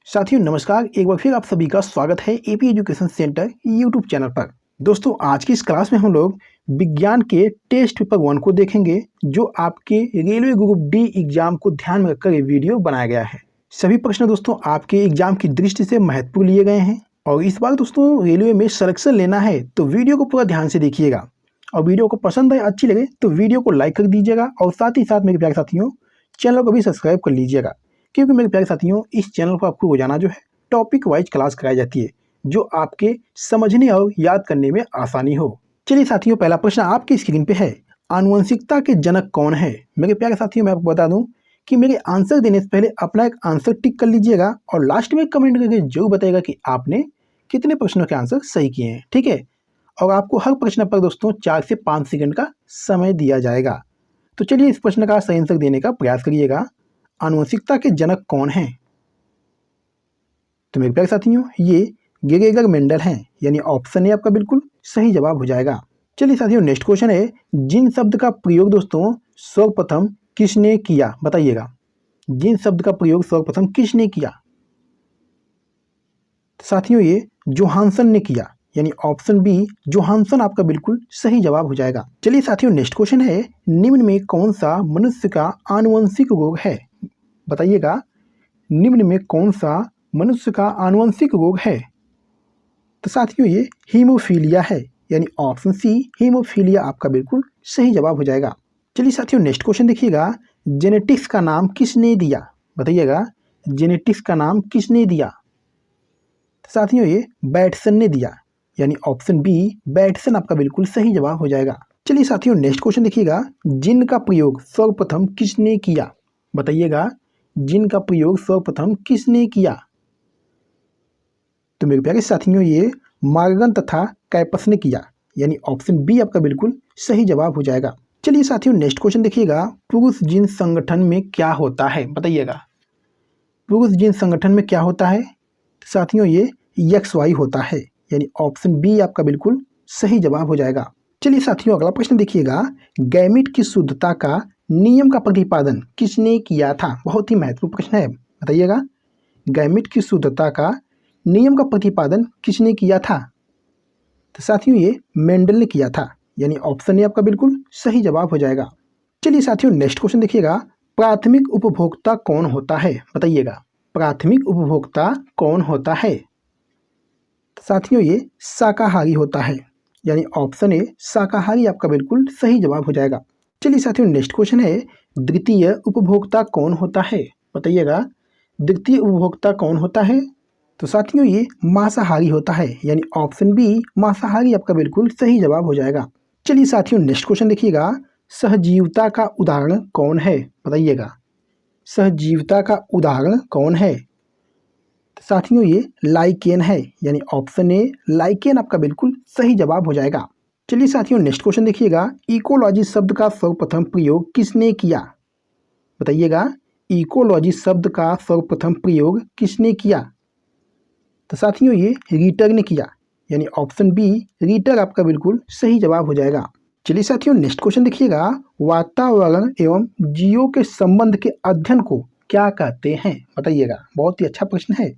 साथियों नमस्कार, एक बार फिर आप सभी का स्वागत है AP education centre YouTube channel पर। दोस्तों आज की इस क्लास में हम लोग विज्ञान के टेस्ट पेपर 1 को देखेंगे, जो आपके रेलवे ग्रुप डी एग्जाम को ध्यान में रखकर ये वीडियो बनाया गया है। सभी प्रश्न दोस्तों आपके एग्जाम की दृष्टि से महत्वपूर्ण लिए गए हैं और इस बार दोस्तों रेलवे में सिलेक्शन लेना है तो वीडियो को पूरा ध्यान से देखिएगा और वीडियो को पसंद आए, अच्छी लगे तो वीडियो को लाइक कर दीजिएगा और साथ ही साथ मेरे प्यारे साथियों चैनल को भी सब्सक्राइब कर लीजिएगा, क्योंकि मेरे प्यारे साथियों इस चैनल पर आपको रोजाना जो है टॉपिक वाइज क्लास कराई जाती है, जो आपके समझने और याद करने में आसानी हो। चलिए साथियों, पहला प्रश्न आपकी स्क्रीन पे है, आनुवंशिकता के जनक कौन है। मेरे प्यारे साथियों मैं आपको बता दूं कि मेरे आंसर देने से पहले अपना एक आंसर टिक कर लीजिएगा और लास्ट में कमेंट करके जरूर बताइएगा कि आपने कितने प्रश्नों के आंसर सही किए हैं, ठीक है। और आपको हर प्रश्न पर दोस्तों 4 से 5 सेकंड का समय दिया जाएगा। तो चलिए इस प्रश्न का सही आंसर देने का प्रयास करिएगा। आनुवंशिकता के जनक कौन हैं? तो मेरे प्यारे साथियों ये ग्रेगर मेंडल हैं, यानी ऑप्शन ए आपका बिल्कुल सही जवाब हो जाएगा। चलिए साथियों नेक्स्ट क्वेश्चन है, जिन शब्द का प्रयोग दोस्तों सर्वप्रथम किसने किया, बताइएगा। जिन शब्द का प्रयोग सर्वप्रथम किसने किया? साथियों ये जोहानसन ने किया, यानी ऑप्शन बी जोहानसन आपका बिल्कुल सही जवाब हो जाएगा। चलिए साथियों नेक्स्ट क्वेश्चन है, निम्न में कौन सा मनुष्य का आनुवंशिक रोग है, बताइएगा। निम्न में कौन सा मनुष्य का आनुवंशिक रोग है? तो साथियों ये हीमोफीलिया है, यानी ऑप्शन सी हीमोफीलिया आपका बिल्कुल सही जवाब हो जाएगा। चलिए साथियों नेक्स्ट क्वेश्चन देखिएगा, जेनेटिक्स का नाम किसने दिया, बताइएगा। जेनेटिक्स का नाम किसने दिया? तो साथियों ये बैटसन ने दिया, यानी ऑप्शन बी बैटसन आपका बिल्कुल सही जवाब हो जाएगा। चलिए साथियों नेक्स्ट क्वेश्चन देखिएगा, जिन का प्रयोग सर्वप्रथम किसने किया, बताइएगा। जिन का प्रयोग सर्वप्रथम किसने किया? तो मेरे प्यारे साथियों ये मार्गन तथा कैपस ने किया, यानी ऑप्शन बी आपका बिल्कुल सही जवाब हो जाएगा। चलिए साथियों नेक्स्ट क्वेश्चन देखिएगा, पुरुष जिन संगठन में क्या होता है, बताइएगा। पुरुष जिन संगठन में क्या होता है? साथियों ये XY होता है, यानी ऑप्शन बी आपका बिल्कुल सही जवाब हो जाएगा। चलिए साथियों अगला प्रश्न देखिएगा, गैमीट की शुद्धता का नियम का प्रतिपादन किसने किया था? बहुत ही महत्वपूर्ण प्रश्न है, बताइएगा। गैमीट की शुद्धता का नियम का प्रतिपादन किसने किया था? तो साथियों ये मेंडल ने किया था, यानी ऑप्शन ए आपका बिल्कुल सही जवाब हो जाएगा। चलिए साथियों नेक्स्ट क्वेश्चन देखिएगा, प्राथमिक उपभोक्ता कौन होता है, बताइएगा। प्राथमिक उपभोक्ता कौन होता है? तो साथियों ये शाकाहारी होता है, यानी ऑप्शन ए शाकाहारी आपका बिल्कुल सही जवाब हो जाएगा। चलिए साथियों नेक्स्ट क्वेश्चन है, द्वितीय उपभोक्ता कौन होता है, बताइएगा। द्वितीय उपभोक्ता कौन होता है? तो साथियों ये मांसाहारी होता है, यानी ऑप्शन बी मांसाहारी आपका बिल्कुल सही जवाब हो जाएगा। चलिए साथियों नेक्स्ट क्वेश्चन देखिएगा, सहजीविता का उदाहरण कौन है, बताइएगा। सहजीविता का उदाहरण कौन है? तो साथियों ये लाइकेन है, यानी ऑप्शन ए लाइकेन आपका बिल्कुल सही जवाब हो जाएगा। चलिए साथियों नेक्स्ट क्वेश्चन देखिएगा, इकोलॉजी शब्द का सर्वप्रथम प्रयोग किसने किया, बताइएगा। इकोलॉजी शब्द का सर्वप्रथम प्रयोग किसने किया? तो साथियों ये रीटर ने किया, यानी ऑप्शन बी रीटर आपका बिल्कुल सही जवाब हो जाएगा। चलिए साथियों नेक्स्ट क्वेश्चन देखिएगा, वातावरण एवं जीवों के संबंध के अध्ययन को क्या कहते हैं, बताइएगा। बहुत ही अच्छा प्रश्न है।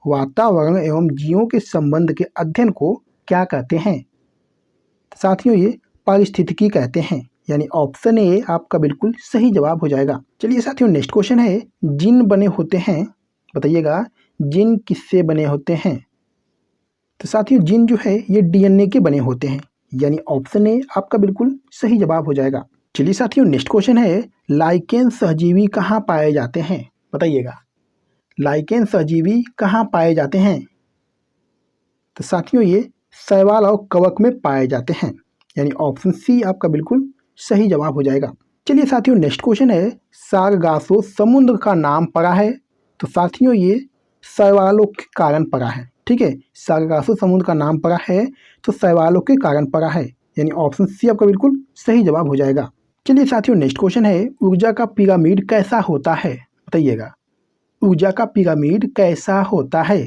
वातावरण एवं जीवों के संबंध के अध्ययन को क्या कहते हैं? तो साथियों ये पारिस्थितिकी कहते हैं, यानी ऑप्शन ए आपका बिल्कुल सही जवाब हो जाएगा। चलिए साथियों नेक्स्ट क्वेश्चन है, जिन बने होते हैं, बताइएगा। जिन किससे बने होते हैं? तो साथियों जिन जो है ये DNA के बने होते हैं, यानी ऑप्शन ए आपका बिल्कुल सही जवाब हो जाएगा। चलिए साथियों नेक्स्ट क्वेश्चन है, लाइकेन सहजीवी कहाँ पाए जाते हैं, बताइएगा। लाइकेन सहजीवी कहाँ पाए जाते हैं? तो साथियों ये शैवाल और कवक में पाए जाते हैं, यानी ऑप्शन सी आपका बिल्कुल सही जवाब हो जाएगा। चलिए साथियों नेक्स्ट क्वेश्चन है, सारगासो समुद्र का नाम पड़ा है? तो साथियों ये शैवालों के कारण पड़ा है, ठीक है। सारगासो समुद्र का नाम पड़ा है तो शैवालों के कारण पड़ा है, यानी ऑप्शन सी आपका बिल्कुल सही जवाब हो जाएगा। चलिए साथियों नेक्स्ट क्वेश्चन है, ऊर्जा का पिरामिड कैसा होता है, बताइएगा। ऊर्जा का पिरामिड कैसा होता है?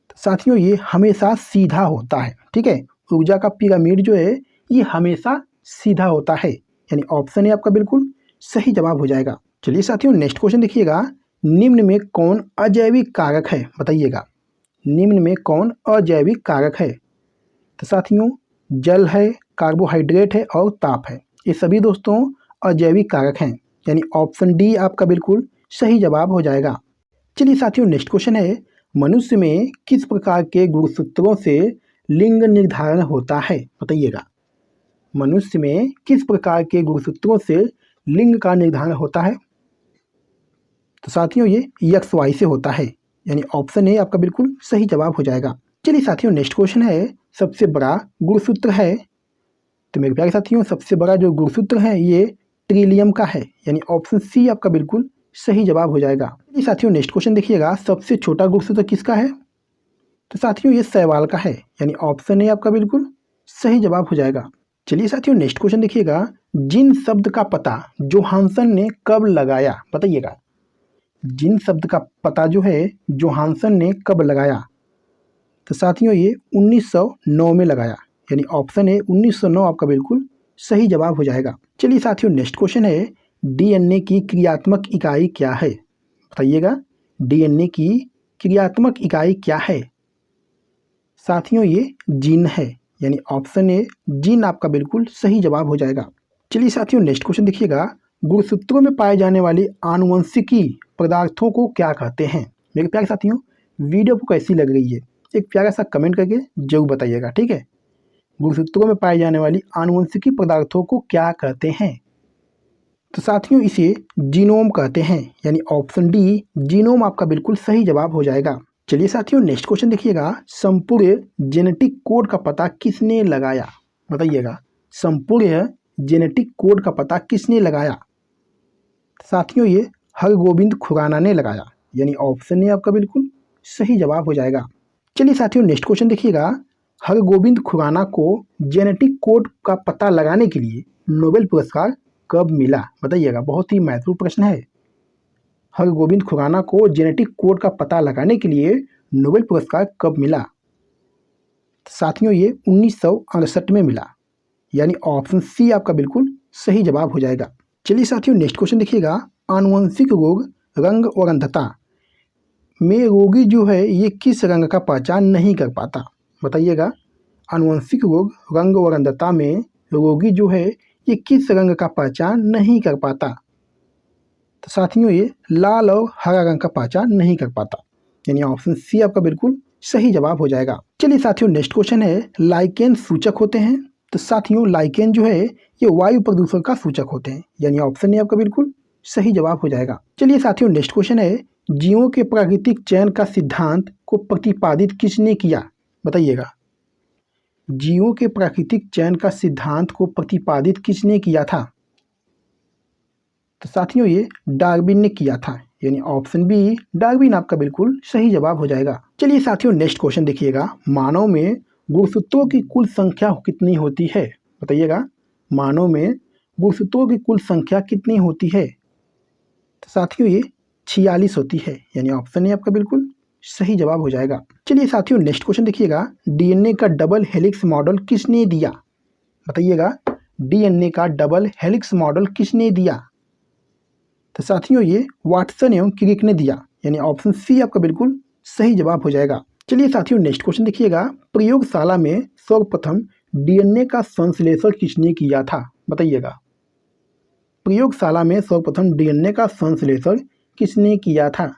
तो साथियों ये हमेशा सीधा होता है, ठीक है। ऊर्जा का पिरामिड जो है ये हमेशा सीधा होता है, यानी ऑप्शन ए आपका बिल्कुल सही जवाब हो जाएगा। चलिए साथियों नेक्स्ट क्वेश्चन देखिएगा, निम्न में कौन अजैविक कारक है, बताइएगा। निम्न में कौन अजैविक कारक है? तो साथियों जल है, कार्बोहाइड्रेट है और ताप है। ये सभी दोस्तों अजैविक कारक हैं, यानी ऑप्शन डी आपका बिल्कुल सही जवाब हो जाएगा। चलिए साथियों नेक्स्ट क्वेश्चन है, मनुष्य में किस प्रकार के गुणसूत्रों से लिंग निर्धारण होता है, बताइएगा। मनुष्य में किस प्रकार के गुणसूत्रों से लिंग का निर्धारण होता है? तो साथियों ये XY से होता है, यानी ऑप्शन ए आपका बिल्कुल सही जवाब हो जाएगा। चलिए साथियों नेक्स्ट क्वेश्चन है, सबसे बड़ा गुणसूत्र है, तो मेरे प्यारे साथियों सबसे बड़ा जो गुणसूत्र है ये ट्रिलियम का है, यानी ऑप्शन सी आपका बिल्कुल सही जवाब हो जाएगा। चलिए साथियों नेक्स्ट क्वेश्चन देखिएगा, सबसे छोटा गुणसूत्र किसका है? तो साथियों ये शैवाल का है, यानी ऑप्शन ए आपका बिल्कुल सही जवाब हो जाएगा। चलिए साथियों नेक्स्ट क्वेश्चन देखिएगा, जिन शब्द का पता जोहानसन ने कब लगाया, बताइएगा। जिन शब्द का पता जो है जोहानसन ने कब लगाया? तो साथियों ये 1909 में लगाया, यानी ऑप्शन ए 1909 आपका बिल्कुल सही जवाब हो जाएगा। चलिए साथियों नेक्स्ट क्वेश्चन है, डीएनए की क्रियात्मक इकाई क्या है, बताइएगा। डीएनए की क्रियात्मक इकाई क्या है? साथियों ये जीन है, यानी ऑप्शन ए जीन आपका बिल्कुल सही जवाब हो जाएगा। चलिए साथियों नेक्स्ट क्वेश्चन देखिएगा, गुणसूत्रों में पाए जाने वाले आनुवंशिकी पदार्थों को क्या कहते हैं? मेरे प्यारे साथियों वीडियो को कैसी लग रही है एक प्यारा सा कमेंट करके जरूर बताइएगा, ठीक है। गुणसूत्रों में पाए जाने वाली आनुवंशिकी पदार्थों को क्या कहते हैं? तो साथियों इसे जीनोम कहते हैं, यानी ऑप्शन डी जीनोम आपका बिल्कुल सही जवाब हो जाएगा। चलिए साथियों नेक्स्ट क्वेश्चन देखिएगा, संपूर्ण जेनेटिक कोड का पता किसने लगाया, बताइएगा। संपूर्ण जेनेटिक कोड का पता किसने लगाया? साथियों ये हरगोविंद खुराना ने लगाया, यानी ऑप्शन ए आपका बिल्कुल सही जवाब हो जाएगा। चलिए साथियों नेक्स्ट क्वेश्चन देखिएगा, हरगोविंद खुराना को जेनेटिक कोड का पता लगाने के लिए नोबेल पुरस्कार कब मिला, बताइएगा। बहुत ही महत्वपूर्ण प्रश्न है। हरगोविंद खुराना को जेनेटिक कोड का पता लगाने के लिए नोबेल पुरस्कार कब मिला? साथियों ये 1968 में मिला, यानी ऑप्शन सी आपका बिल्कुल सही जवाब हो जाएगा। चलिए साथियों नेक्स्ट क्वेश्चन देखिएगा, आनुवंशिक रोग रंग और अंधता में रोगी जो है ये किस रंग का पहचान नहीं कर पाता, बताइएगा। आनुवंशिक रोग रंग और अंधता में रोगी जो है ये किस रंग का पहचान नहीं कर पाता? तो साथियों ये लाल और हरा रंग का पहचान नहीं कर पाता, यानी ऑप्शन सी आपका बिल्कुल सही जवाब हो जाएगा। चलिए साथियों नेक्स्ट क्वेश्चन है, लाइकेन सूचक होते हैं, तो साथियों लाइकेन जो है ये वायु प्रदूषण का सूचक होते हैं, यानी ऑप्शन ए आपका बिल्कुल सही जवाब हो जाएगा। चलिए साथियों नेक्स्ट क्वेश्चन है, जीवों के प्राकृतिक चयन का सिद्धांत को प्रतिपादित किसने किया, बताइएगा। जीवों के प्राकृतिक चयन का सिद्धांत को प्रतिपादित किसने किया था? तो साथियों ये डार्विन ने किया था, यानी ऑप्शन बी डार्विन आपका बिल्कुल सही जवाब हो जाएगा। चलिए साथियों नेक्स्ट क्वेश्चन देखिएगा, मानव में गुणसूत्रों की कुल संख्या कितनी होती है, बताइएगा। मानव में गुणसूत्रों की कुल संख्या कितनी होती है? तो साथियों ये 46 होती है, यानी ऑप्शन ए आपका बिल्कुल सही जवाब हो जाएगा। चलिए साथियों नेक्स्ट क्वेश्चन देखिएगा, डीएनए का डबल हेलिक्स मॉडल किसने दिया, बताइएगा। डीएनए का डबल हेलिक्स मॉडल किसने दिया? तो साथियों ये वाटसन एवं क्रिक ने दिया, यानी ऑप्शन सी आपका बिल्कुल सही जवाब हो जाएगा। चलिए साथियों नेक्स्ट क्वेश्चन देखिएगा, प्रयोगशाला में सर्वप्रथम डीएनए का संश्लेषण किसने किया था, बताइएगा। प्रयोगशाला में सर्वप्रथम डीएनए का संश्लेषण किसने किया था?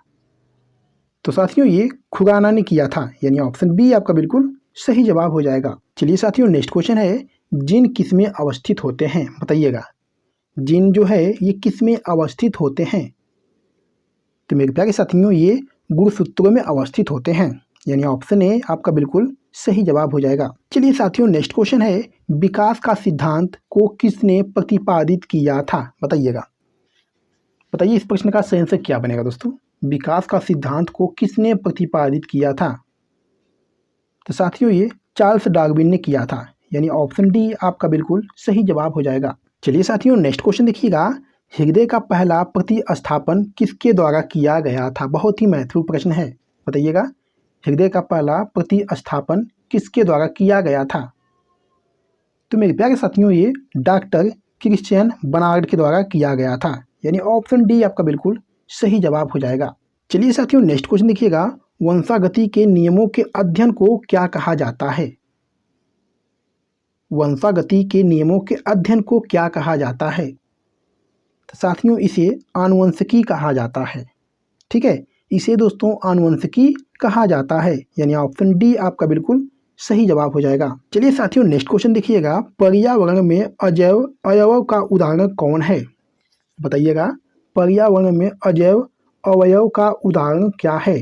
तो साथियों ये खुराना ने किया था, यानी ऑप्शन बी आपका बिल्कुल सही जवाब हो जाएगा। चलिए साथियों नेक्स्ट क्वेश्चन है, जीन किसमें अवस्थित होते हैं, बताइएगा। जीन जो है ये किसमें अवस्थित होते हैं? तो मेरे प्यारे साथियों ये गुणसूत्रों में अवस्थित होते हैं, यानी ऑप्शन ए आपका बिल्कुल सही जवाब हो जाएगा। चलिए साथियों नेक्स्ट क्वेश्चन है, विकास का सिद्धांत को किसने प्रतिपादित किया था, बताइएगा। बताइए इस प्रश्न का सही आंसर क्या बनेगा दोस्तों। विकास का सिद्धांत को किसने प्रतिपादित किया था? तो साथियों ये चार्ल्स डार्विन ने किया था, यानी ऑप्शन डी आपका बिल्कुल सही जवाब हो जाएगा। चलिए साथियों नेक्स्ट क्वेश्चन देखिएगा, हृदय का पहला प्रतिस्थापन किसके द्वारा किया गया था? बहुत ही महत्वपूर्ण प्रश्न है, बताइएगा। हृदय का पहला प्रतिस्थापन किसके द्वारा किया गया था? तो मेरे प्यारे साथियों ये डॉक्टर क्रिश्चियन बर्नार्ड के द्वारा किया गया था, यानी ऑप्शन डी आपका बिल्कुल सही जवाब हो जाएगा। चलिए साथियों नेक्स्ट क्वेश्चन देखिएगा, वंशागति के नियमों के अध्ययन को क्या कहा जाता है? वंशागति के नियमों के अध्ययन को क्या कहा जाता है? तो साथियों इसे आनुवंशिकी कहा जाता है। ठीक है, इसे दोस्तों आनुवंशिकी कहा जाता है, यानी ऑप्शन डी आपका बिल्कुल सही जवाब हो जाएगा। चलिए साथियों नेक्स्ट क्वेश्चन देखिएगा, पर्यावरण में अजैव अवयव का उदाहरण कौन है? बताइएगा, पर्यावरण में अजैव अवयव का उदाहरण क्या है?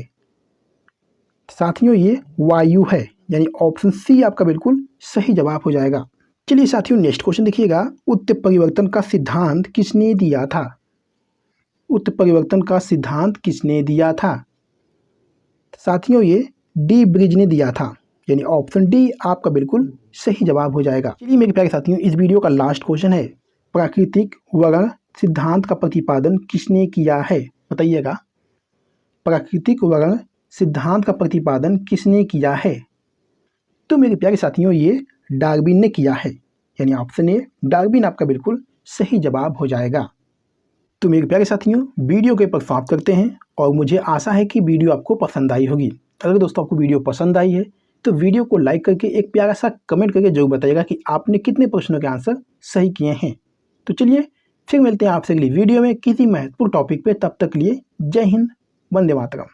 साथियों ये वायु है, यानी ऑप्शन सी आपका बिल्कुल सही जवाब हो जाएगा। चलिए साथियों नेक्स्ट क्वेश्चन देखिएगा, उत्परिवर्तन का सिद्धांत किसने दिया था? उत्परिवर्तन का सिद्धांत किसने दिया था? साथियों ये डी ब्रिज ने दिया था, यानी ऑप्शन डी आपका बिल्कुल सही जवाब हो जाएगा। चलिए मेरे प्यारे साथियों इस वीडियो का लास्ट क्वेश्चन है, प्राकृतिक वर्ण सिद्धांत का प्रतिपादन किसने किया है? बताइएगा, प्राकृतिक वर्ण सिद्धांत का प्रतिपादन किसने किया है? तो मेरे प्यारे साथियों ये डार्विन ने किया है, यानी ऑप्शन ए डार्विन आपका बिल्कुल सही जवाब हो जाएगा। तो मेरे प्यारे साथियों वीडियो के पर समाप्त करते हैं और मुझे आशा है कि वीडियो आपको पसंद आई होगी। अगर दोस्तों आपको वीडियो पसंद आई है तो वीडियो को लाइक करके एक प्यारा सा कमेंट करके जरूर बताइएगा कि आपने कितने प्रश्नों के आंसर सही किए हैं। तो चलिए फिर मिलते हैं आपसे अगली वीडियो में किसी महत्वपूर्ण टॉपिक पे, तब तक लिए जय हिंद, वंदे मातरम।